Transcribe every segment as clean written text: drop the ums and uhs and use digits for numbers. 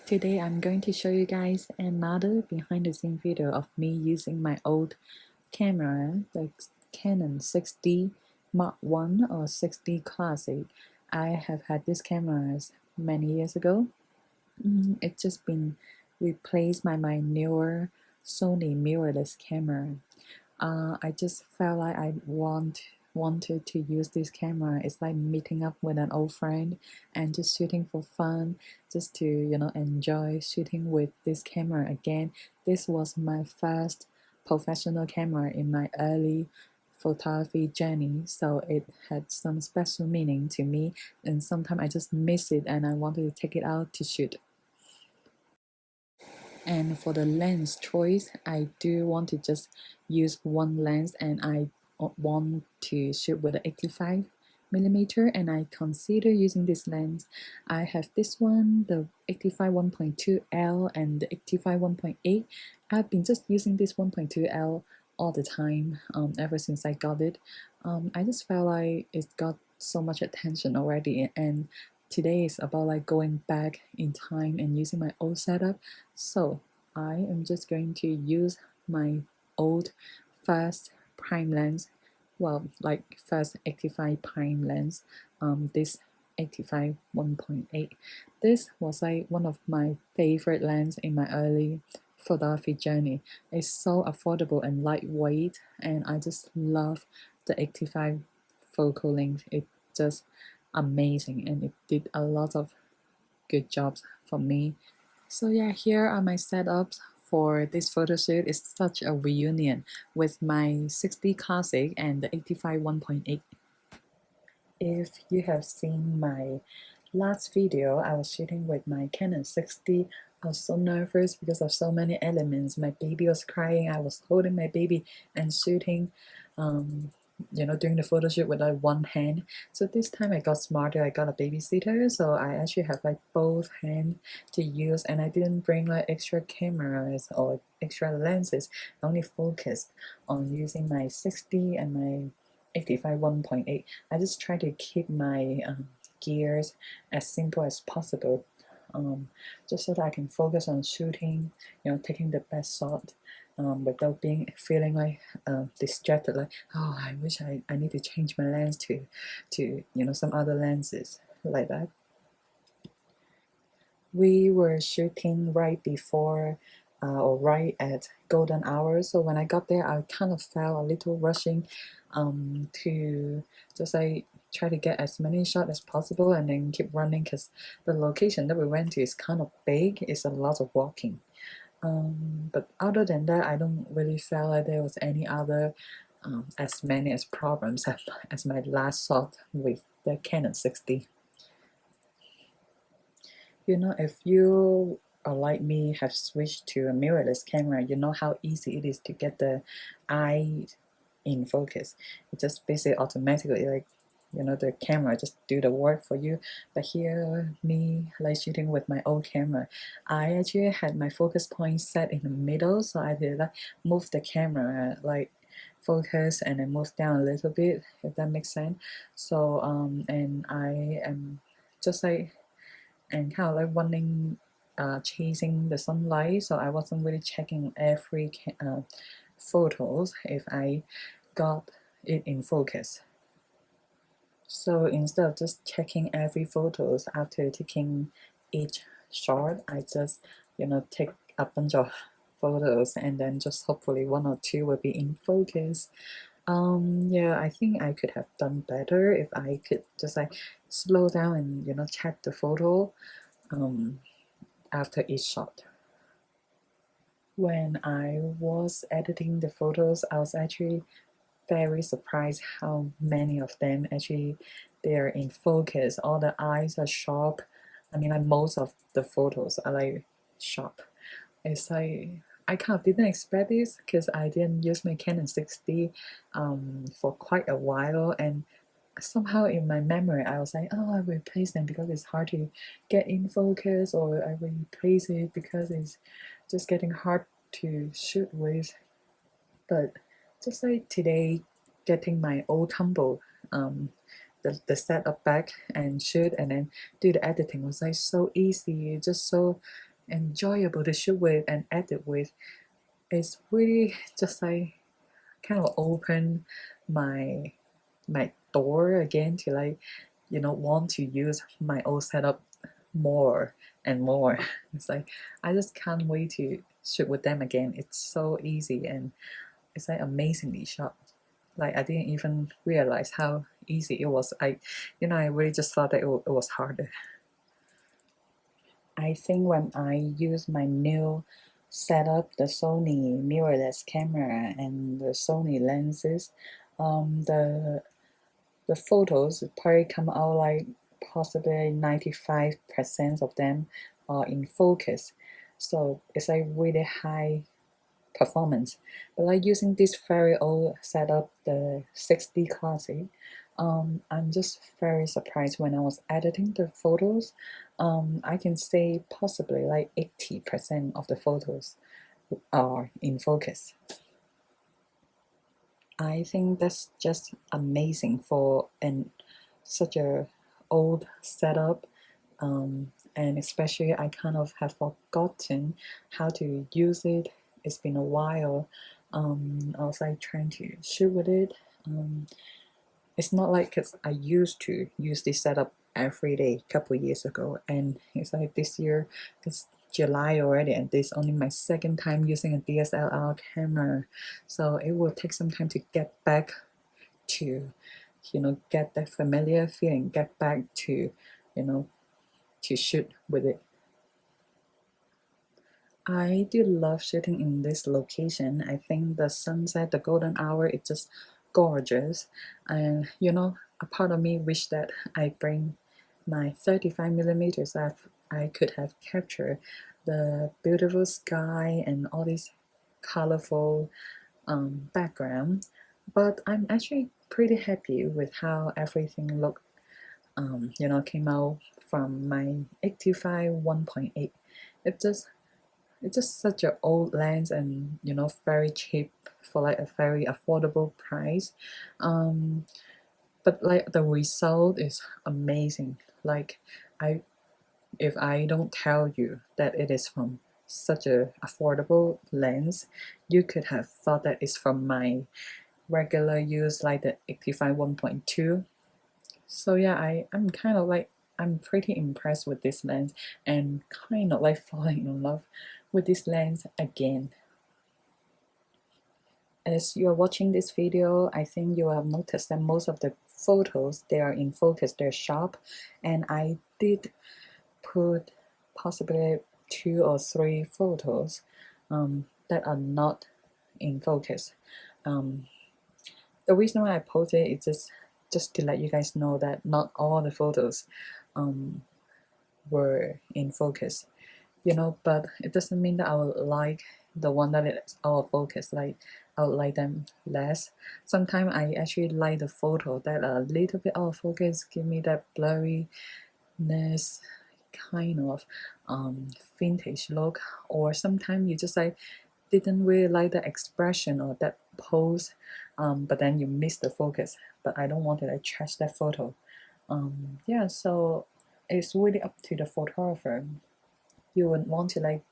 Today I'm going to show you guys another behind the scene video of me using my old camera, the Canon 6D Mark 1 or 6D Classic. I have had this camera many years ago. It's just been replaced by my newer Sony mirrorless camera. I just felt like I wanted to use this camera. It's like meeting up with an old friend and just shooting for fun, just to enjoy shooting with this camera again. This was my first professional camera in my early photography journey, so it had some special meaning to me, and sometimes I just miss it and I wanted to take it out to shoot. And for the lens choice, I do want to just use one lens, and I want to shoot with an 85mm, and I consider using this lens. I have this one, the 85 1.2L and the 85 1.8. I've been just using this 1.2L all the time ever since I got it. I just felt like it's got so much attention already, and today is about like going back in time and using my old setup. So I am just going to use my old first prime lens, well, like first 85 prime lens, this 85 1.8. This was like one of my favorite lens in my early photography journey. It's so affordable and lightweight, and I just love the 85 focal length. It just amazing, and it did a lot of good jobs for me. So yeah, here are my setups for this photo shoot. It's such a reunion with my 6D Classic and the 85 1.8. If you have seen my last video, I was shooting with my Canon 6D. I was so nervous because of so many elements. My baby was crying, I was holding my baby and shooting, doing the photo shoot with like one hand. So this time I got smarter. I got a babysitter, so I actually have like both hands to use, and I didn't bring like extra cameras or extra lenses. I only focused on using my 6D and my 85 1.8. I just try to keep my gears as simple as possible, just so that I can focus on shooting, taking the best shot, without feeling like distracted, like, oh, I wish I need to change my lens to some other lenses, like that. We were shooting right before or right at golden hour, so when I got there I kind of felt a little rushing to just like try to get as many shots as possible and then keep running, because the location that we went to is kind of big. It's a lot of walking, but other than that I don't really feel like there was any other as many as problems as my last shot with the Canon 6D. If you are like me, have switched to a mirrorless camera, you know how easy it is to get the eye in focus. It just basically automatically, like, the camera just do the work for you. But here, me like shooting with my old camera, I actually had my focus point set in the middle, so I did like move the camera like focus and then move down a little bit, if that makes sense. So and I am just like and kind of like running, chasing the sunlight, so I wasn't really checking every photos if I got it in focus. So instead of just checking every photos after taking each shot, I just take a bunch of photos and then just hopefully one or two will be in focus. Yeah, I think I could have done better if I could just like slow down and check the photo after each shot. When I was editing the photos, I was actually very surprised how many of them actually they're in focus. All the eyes are sharp. I mean, like most of the photos are like sharp. It's like I kind of didn't expect this because I didn't use my Canon 6D for quite a while, and somehow in my memory I was like, oh, I replace them because it's hard to get in focus, or I replace it because it's just getting hard to shoot with. But just like today, getting my old tumble, the setup back and shoot and then do the editing was like so easy, just so enjoyable to shoot with and edit with. It's really just like kind of open my door again to like want to use my old setup more and more. It's like I just can't wait to shoot with them again. It's so easy and it's like amazingly sharp. Like I didn't even realize how easy it was. I really just thought that it was harder. I think when I use my new setup, the Sony mirrorless camera and the Sony lenses, the photos probably come out like possibly 95% of them are in focus. So it's like really high performance. But like using this very old setup, the 6D Classic, I'm just very surprised when I was editing the photos. I can say possibly like 80% of the photos are in focus. I think that's just amazing for such a old setup, and especially I kind of have forgotten how to use it. It's been a while. I was like trying to shoot with it. It's not like cause I used to use this setup every day a couple years ago, and it's like this year it's July already, and this is only my second time using a DSLR camera, so it will take some time to get back to get that familiar feeling, get back to you know to shoot with it. I do love shooting in this location. I think the sunset, the golden hour, it's just gorgeous. And a part of me wish that I bring my 35 millimeters. I could have captured the beautiful sky and all this colorful background. But I'm actually pretty happy with how everything looked. Came out from my 85 1.8. It just it's just such an old lens and very cheap for like a very affordable price. Um, but like the result is amazing. Like I if I don't tell you that it is from such a affordable lens, you could have thought that it's from my regular use like the 85 1.2. So yeah, I'm kind of like I'm pretty impressed with this lens and kind of like falling in love with this lens again. As you're watching this video, I think you have noticed that most of the photos, they are in focus, they're sharp, and I did put possibly 2 or 3 photos that are not in focus. Um, the reason why I posted it is just to let you guys know that not all the photos um, were in focus, but it doesn't mean that I would like the one that is out of focus, like I would like them less. Sometimes I actually like the photo that are a little bit out of focus, give me that blurriness, kind of vintage look, or sometimes you just like didn't really like the expression or that pose, but then you miss the focus. But I don't want to like trash that photo. Yeah, so it's really up to the photographer. You would want to like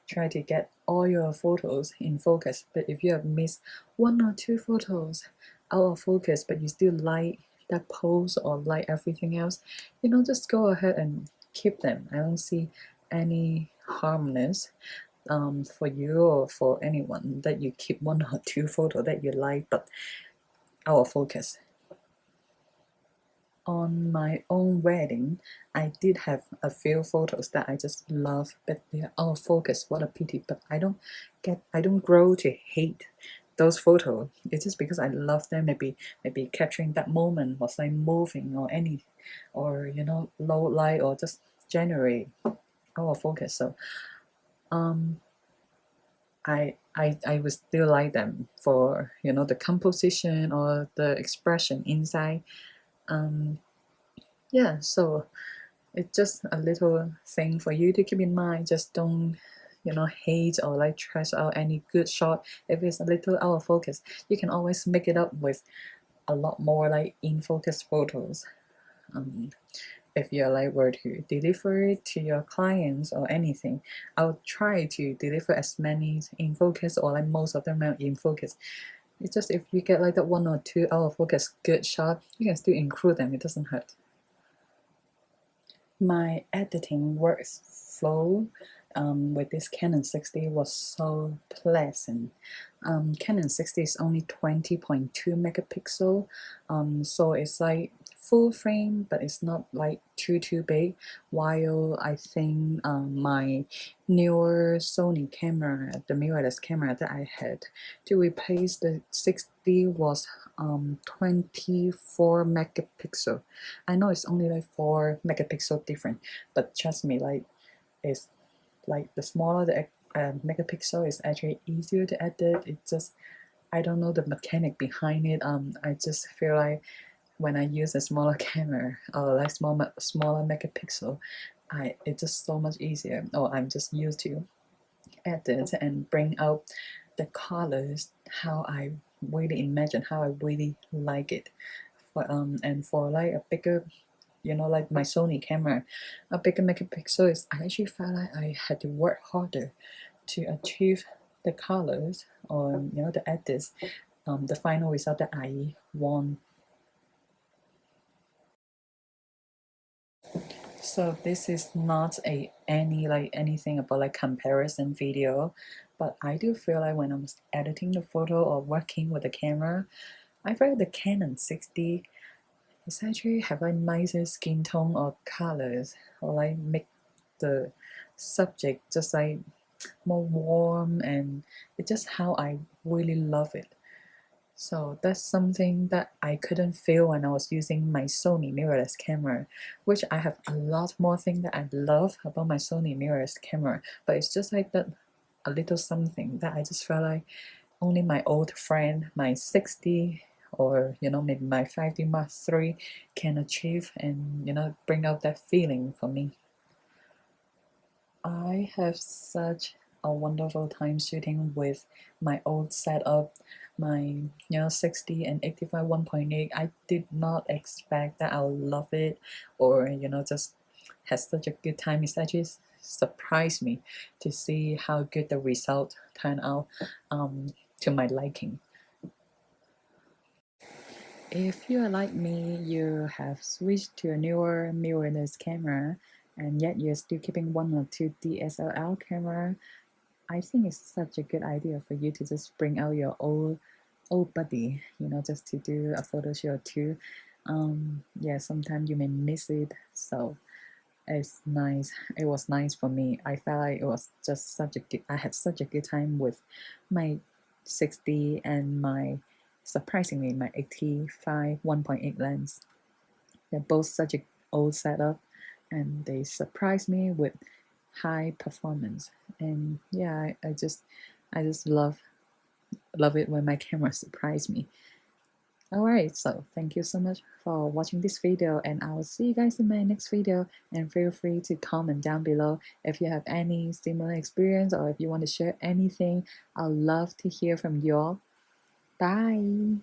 try to get all your photos in focus, but if you have missed 1 or 2 photos out of focus but you still like that pose or like everything else, just go ahead and keep them. I don't see any harmness for you or for anyone that you keep 1 or 2 photo that you like but out of focus. On my own wedding, I did have a few photos that I just love, but they're out of focus. What a pity! But I don't grow to hate those photos. It's just because I love them. Maybe capturing that moment was like moving or any, or low light or just generate out of focus. So I would still like them for the composition or the expression inside. Um, yeah, so it's just a little thing for you to keep in mind. Just don't hate or like trash out any good shot if it's a little out of focus. You can always make it up with a lot more like in focus photos. um, if you're like were to deliver it to your clients or anything, I'll try to deliver as many in focus or like most of them are in focus. It's just if you get like that 1 or 2 out of focus good shot, you can still include them, it doesn't hurt. My editing workflow with this Canon 60 was so pleasant. Canon 60 is only 20.2 megapixel, so it's like full frame, but it's not like too big. While I think my newer Sony camera, the mirrorless camera that I had to replace the 60 was 24 megapixel. I know it's only like 4 megapixel different, but trust me, like it's like the smaller the megapixel is actually easier to edit. It just, I don't know the mechanic behind it. I just feel like when I use a smaller camera or like smaller megapixel, it's just so much easier. Or I'm just used to edit and bring out the colors how I really imagine, how I really like it. And for like a bigger, like my Sony camera, a bigger megapixel is, I actually felt like I had to work harder to achieve the colors or the edits, the final result that I want. So this is not anything about like comparison video, but I do feel like when I'm editing the photo or working with the camera, I feel like the Canon 60 is actually have a nicer skin tone or colors, or like make the subject just like more warm, and it's just how I really love it. So that's something that I couldn't feel when I was using my Sony mirrorless camera, which I have a lot more things that I love about my Sony mirrorless camera, but it's just like that a little something that I just felt like only my old friend, my 60 or maybe my 5D Mark III can achieve and bring out that feeling for me. I have such a wonderful time shooting with my old setup, my 60 and 85 1.8. I did not expect that I'll love it or just had such a good time. It's actually surprised me to see how good the result turned out to my liking. If you are like me, you have switched to a newer mirrorless camera and yet you're still keeping 1 or 2 DSLR camera, I think it's such a good idea for you to just bring out your old buddy, just to do a photo shoot or two. Yeah, sometimes you may miss it, so it's nice. It was nice for me. I felt like it was just such a good. I had such a good time with my 60 and my surprisingly my 85 1.8 lens. They're both such a old setup, and they surprised me with high performance. And yeah, I just love it when my camera surprise me. Alright, so thank you so much for watching this video, and I will see you guys in my next video, and feel free to comment down below if you have any similar experience or if you want to share anything. I'd love to hear from you all. Bye!